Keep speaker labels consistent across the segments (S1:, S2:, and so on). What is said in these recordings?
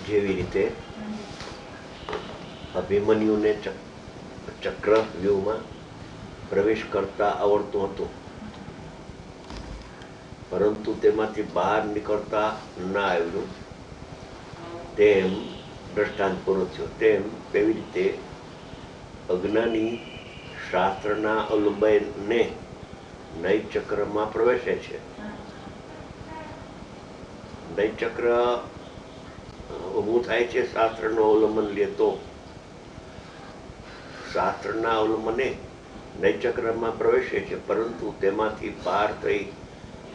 S1: જેવી રીતે અભિમન્યુને ચક્રવ્યૂહમાં પ્રવેશ કરતા આવડતું હતું, પરંતુ તેમાંથી બહાર નીકળતા ના આવ્યું, તેમ દ્રષ્ટાંત પૂરું થયું. તેવી રીતે અજ્ઞાની શાસ્ત્રના અવલંબને નૈચક્રમાં પ્રવેશે છે. નૈચક્ર ઊભું થાય છે શાસ્ત્રનું અવલંબન લે તો. શાસ્ત્રના અવલંબને નૈચક્રમાં પ્રવેશે છે, પરંતુ તેમાંથી પાર થઈ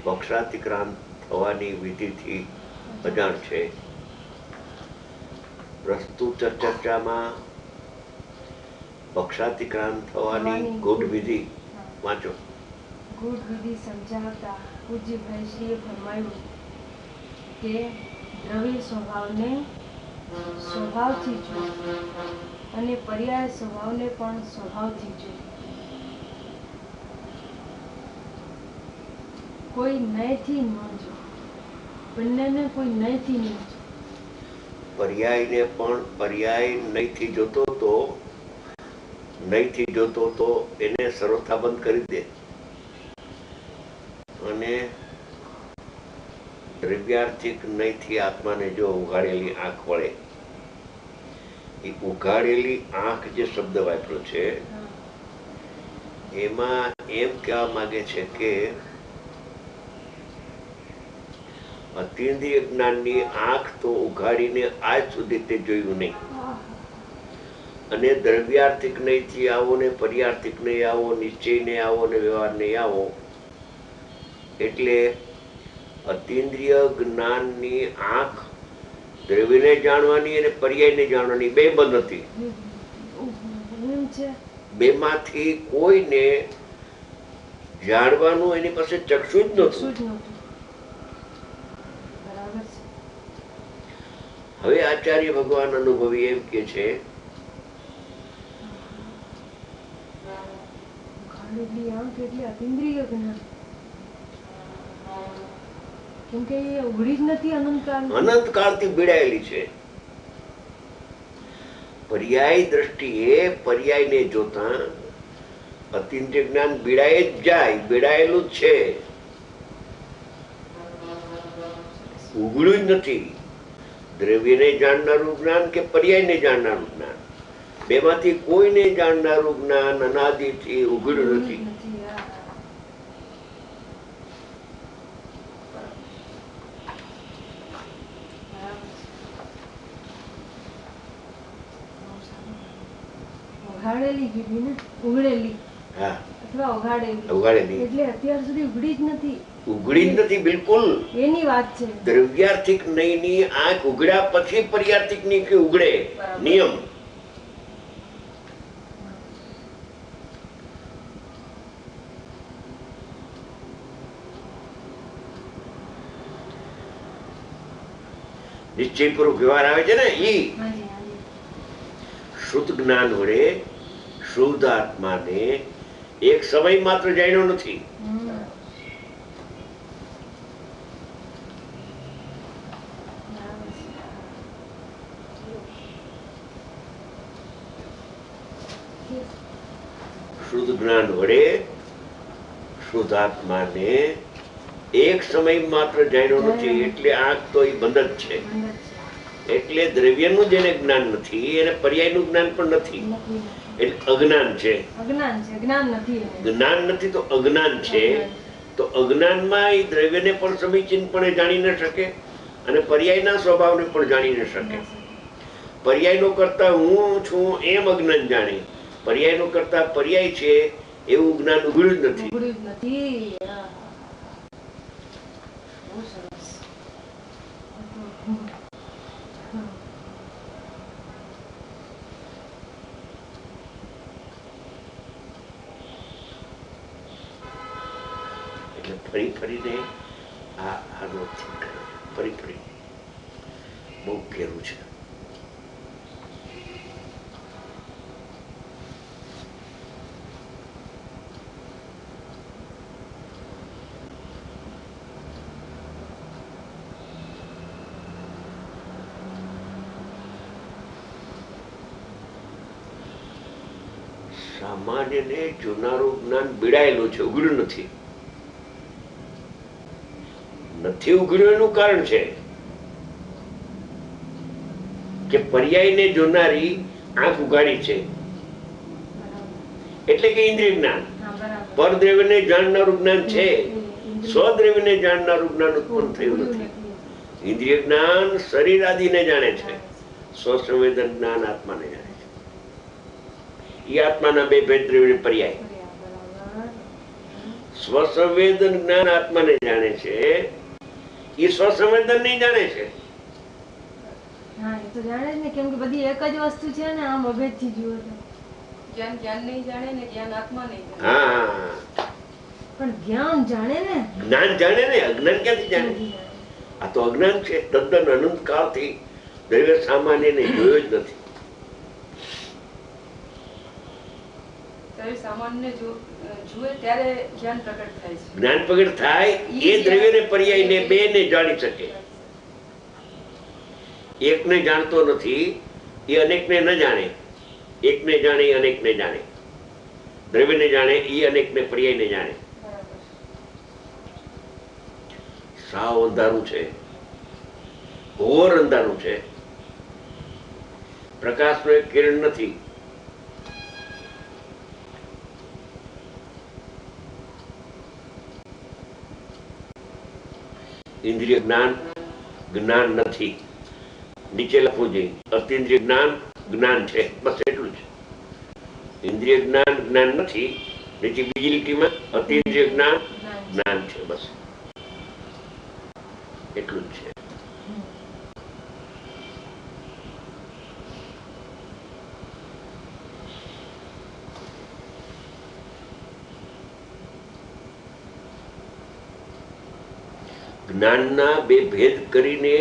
S1: પક્ષાતિક્રાંત થવાની વિધિથી અજાણ છે. પ્રસ્તુત ચર્ચામાં પક્ષાતિક્રાંત થવાની ગૂઢ વિધિ વાંચો.
S2: ગૂઢ વિધિ સમજાવતા પૂજ્ય ભાઈશ્રીએ ફરમાવ્યું કે દ્રવ્ય સ્વભાવને સ્વભાવથી જોઈએ અને પર્યાય સ્વભાવને પણ સ્વભાવથી જોઈએ. કોઈ નયથી ન જો, બંનેને કોઈ નયથી ન જો.
S1: પર્યાયને પણ પર્યાય નહીથી જોતો તો એને સર્વથા બંધ કરી દે, અને દ્રવ્યાર્થિક નહીથી આત્માને જો ઉઘાડેલી આંખ વળે, એ ઉઘાડેલી આંખ જે શબ્દ વાપર્યો છે એમાં એમ કહેવા માંગે છે કે અતિન્દ્રિય જ્ઞાનની આંખ તો ઉઘાડીને આજ સુધી તે જોયું નહીં, અને દ્રવ્યાર્થિક નહીંથી આવો ને પર્યાર્થિક નહીં આવો, નિશ્ચય નહીં આવો ને વ્યવહાર નહીં આવો, એટલે અતિન્દ્રિય જ્ઞાનની આંખ દ્રવ્યને જાણવાની અને પર્યાયને જાણવાની બે બંધ હતી. બેમાંથી કોઈને જાણવાનું એની પાસે ચક્ષુ જ નહોતું. હવે આચાર્ય ભગવાન અનુભવી એમ કે છે અનંતકાળથી બીડાયેલી છે. પર્યાય દ્રષ્ટિએ પર્યાયને જોતા અતિન્દ્રિય જ્ઞાન બીડાય જ જાય, બીડાયેલું જ છે, ઉઘડ્યું જ નથી. દ્રવ્યને જાણનારું જ્ઞાન કે પર્યાયને જાણનારું જ્ઞાન, બેમાંથી કોઈને જાણનારું જ્ઞાન અનાદિથી ઉઘડ્યું નથી.
S2: ઉઘાડેલી કીધી ને, ઉઘડેલી.
S1: હા,
S2: અથવા ઉઘાડેલી.
S1: ઉઘાડેલી
S2: એટલે અત્યાર સુધી ઉઘડી જ નથી.
S1: ઉઘડી જ નથી બિલકુલ.
S2: એની વાત છે.
S1: દ્રવ્યાર્થિક નહીંની આંખ ઉઘડ્યા પછી પર્યાર્થિક ની કે ઉઘડે, નિયમ. નિશ્ચયપૂર્વક વ્યવહાર આવે છે ને, ઈ શુદ્ધ જ્ઞાન વડે શુદ્ધ આત્માને એક સમય માત્ર જાણ્યો નથી. શુદ્ધ જ્ઞાન વડે શુદ્ધ આત્માને એક સમય માત્ર જાણ્યો નથી, એટલે આંખ તો એ બંધ જ છે. એટલે દ્રવ્યનું જેને જ્ઞાન નથી એને પર્યાયનું જ્ઞાન પણ નથી, એટલે અજ્ઞાન છે. જ્ઞાન નથી તો અજ્ઞાન છે. તો અજ્ઞાનમાં એ દ્રવ્યને પણ સમીચીનપણે જાણી ન શકે અને પર્યાયના સ્વભાવને પણ જાણી ન શકે. પર્યાયનો કરતા હું છું એમ અજ્ઞાન જાણે, પર્યાયનો કરતા પર્યાય છે એવું જ્ઞાન ઉઘડ્યું જ નથી. એટલે ફરી ફરીને ફરી ફરી બહુ ઘેરું છે. સામાન્યને જોનારું જ્ઞાન બીડાયેલું છે, ઉઘડ્યું નથી. નથી ઉઘડ્યું એનું કારણ છે કે પર્યાયને જોનારી આંખ ઉઘાડી છે, એટલે કે ઇન્દ્રિય જ્ઞાન. પરદ્રવ્યને જાણનારું જ્ઞાન છે, સ્વદ્રવ્યને જાણનારું જ્ઞાન ઉત્પન્ન થયું નથી. ઇન્દ્રિય જ્ઞાન શરીર આદિને જાણે છે, સ્વસંવેદન જ્ઞાન આત્માને જાણે છે. એ આત્માના બે ભેદ દ્રવ્ય પર્યાય. સ્વસંવેદન જ્ઞાન આત્માને જાણે છે, એ સ્વસંવેદન નહીં જાણે છે.
S2: હા, એ તો જાણે જ ને, કેમ કે બધી એક જ વસ્તુ છે ને, આમ અભેદથી જુઓ તો.
S3: જ્ઞાન નહીં જાણે ને જ્ઞાન આત્મા નહીં જાણે.
S1: હા,
S2: પણ જ્ઞાન જાણે ને,
S1: જ્ઞાન જાણે ને, અજ્ઞાન ક્યાંથી જાણે? આ તો અજ્ઞાન છે. તદ્દન અનંત કાળથી દ્રવ્ય સામાન્યને જોયો જ નથી.
S3: ત્યારે સામાન્ય જુએ ત્યારે જ્ઞાન પ્રગટ થાય છે.
S1: જ્ઞાન પ્રગટ થાય એ દ્રવ્યને પર્યાયને બેને જાણી શકે. એકને જાણતો નથી, એ અનેકને ન જાણે. એકને જાણે એ અનેકને જાણે. દ્રવ્યને જાણે એ અનેકને પર્યાયને જાણે. સાવ અંધારું છે, ઘોર અંધારું છે. પ્રકાશનો એક કિરણ નથી. ઇન્દ્રિય જ્ઞાન જ્ઞાન નથી. નીચે લખવું જોઈએ, અતિન્દ્રિય જ્ઞાન જ્ઞાન છે, બસ એટલું જ. ઇન્દ્રિય જ્ઞાન જ્ઞાન નથી. નીચે બીજી લીટીમાં અતિન્દ્રિય જ્ઞાન જ્ઞાન છે, બસ એટલું જ છે. જ્ઞાનના બે ભેદ કરીને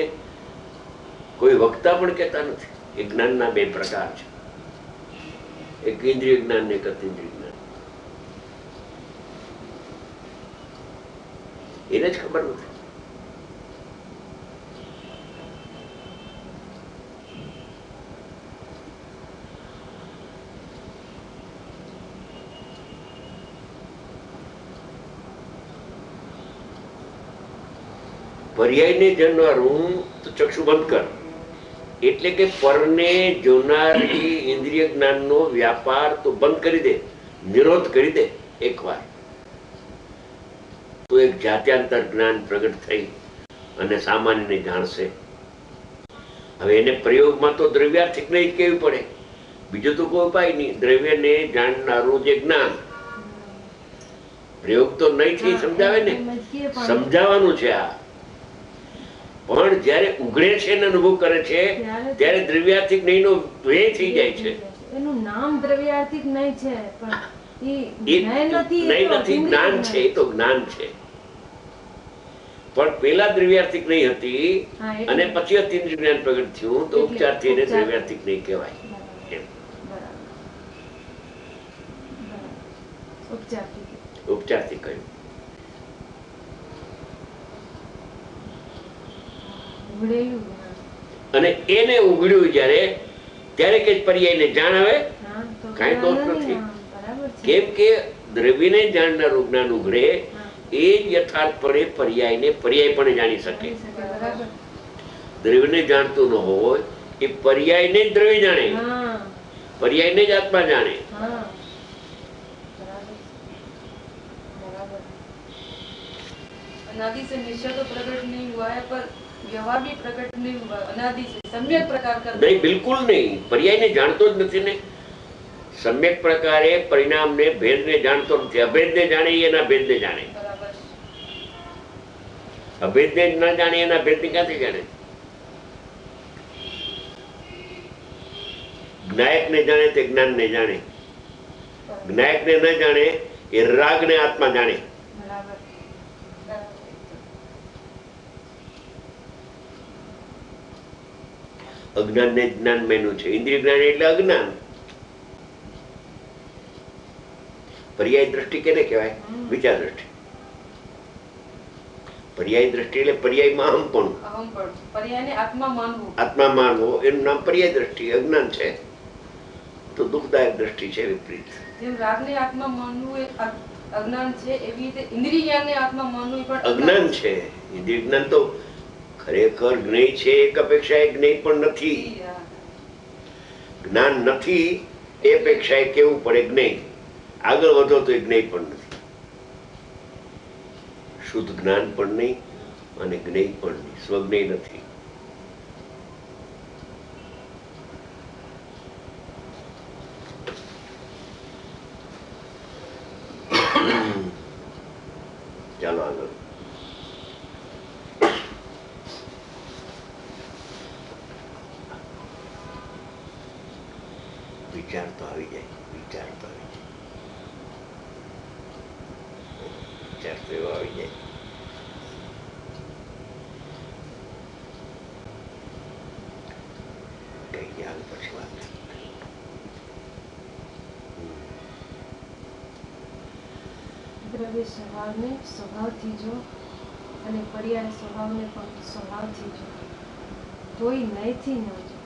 S1: કોઈ વક્તા પણ કહેતા નથી. એ જ્ઞાનના બે પ્રકાર છે, એક ઇન્દ્રિય જ્ઞાન ને એક અતિન્દ્રિય જ્ઞાન. એને જ ખબર નથી. પર્યાયને જાણનારું તો ચક્ષુ બંધ કર, એટલે કે પરને જોનારી ઇન્દ્રિય જ્ઞાનનો વ્યાપાર તો બંધ કરી દે, નિરોધ કરી દે એકવાર, તો એક જાત્યાંતર જ્ઞાન પ્રગટ થઈ અને સામાન્યને જાણશે. હવે એને પ્રયોગમાં તો દ્રવ્યાર્થિક નહીં કહેવું પડે, બીજું તો કોઈ ઉપાય નહીં. દ્રવ્યને જાણનારું જે જ્ઞાન, પ્રયોગ તો નહીં સમજાવે ને, સમજાવવાનું છે આ. પણ જયારે ઉઘડે છે ને અનુભવ કરે છે ત્યારે દ્રવ્યાર્થિક નહીં નો ભેદ થઈ જાય છે.
S2: એનું નામ દ્રવ્યાર્થિક નહીં છે, પણ એ
S1: નહીં નથી, જ્ઞાન છે. એ તો જ્ઞાન છે, પણ પેલા દ્રવ્યાર્થિક નહીં હતી અને પછી અતિન્દ્રિય જ્ઞાન પ્રગટ થયું, તો ઉપચારથી એને દ્રવ્યાર્થિક નહીં કહેવાય. એમ ઉપચારથી કહ્યું. અને એને ઉઘડ્યું જયારે, ત્યારે કે પર્યાયને જાણ આવે, કાંઈ દોષ નથી. કેમ કે દ્રવ્યને જાણનારું જ્ઞાન ઉઘડે એ જ યથાર્થપણે પર્યાયને પર્યાય પણ જાણી શકે. દ્રવ્યને જાણતું ન હોય એ પર્યાયને જ દ્રવ્ય જાણે, પર્યાયને જ આત્મા જાણે.
S3: अनादि से निश्चय तो प्रकट नहीं हुआ है, पर व्यवहार भी प्रकट नहीं हुआ. अनादि से सम्यक प्रकार का
S1: नहीं, बिल्कुल नहीं. पर्यायने જાણતો જ નથી ને. સમ્યક પ્રકારે પરિણામને ભેદને જાણતો નથી. અભેદને જાણે એના ભેદને જાણે. અભેદને ન જાણે એના ભેદને ક્યાંથી જાણે? જ્ઞાયકને જાણે તે જ્ઞાનને જાણે. જ્ઞાયકને ન જાણે એ રાગને આત્મા જાણે. અજ્ઞાન ને જ્ઞાન બન્યું છે. ઇન્દ્રિય જ્ઞાન એટલે અજ્ઞાન. પર્યાય દ્રષ્ટિ કેને કહેવાય? વિચાર દ્રષ્ટિ. પર્યાય દ્રષ્ટિ એટલે પર્યાયમાં અહમપણું,
S3: પર્યાયને આત્મા માનવો,
S1: આત્મા માનવો, એનું નામ પર્યાય દ્રષ્ટિ. અજ્ઞાન છે. તો દુઃખદાયક દ્રષ્ટિ છે વિપરીત.
S3: જેમ રાગની આંખમાં માનવું એ અજ્ઞાન છે, એવી રીતે ઇન્દ્રિય જ્ઞાનની આંખમાં માનવું એ પણ
S1: અજ્ઞાન છે. ઇન્દ્રિય જ્ઞાન તો ખરેખર જ્ઞેય છે, એક અપેક્ષા એ જ્ઞેય પણ નથી.
S3: હા.
S1: જ્ઞાન નથી એ અપેક્ષાએ કેવું પડે જ્ઞેય. આગળ વધો તો એ જ્ઞેય પણ નથી. શુદ્ધ જ્ઞાન પણ નહીં અને જ્ઞેય પણ નહીં, સ્વજ્ઞેય નથી. ચાલો આગળ. વિચાર તો આવી જાય, વિચાર તો આવી જાય, વિચાર તો એવો આવી જાય. કઈ ગયા આગળ પછી વાત.
S2: દ્રવ્ય સ્વભાવને સ્વભાવથી જો અને પર્યાય સ્વભાવને પણ સ્વભાવથી જો, તોય નયથી ન જો.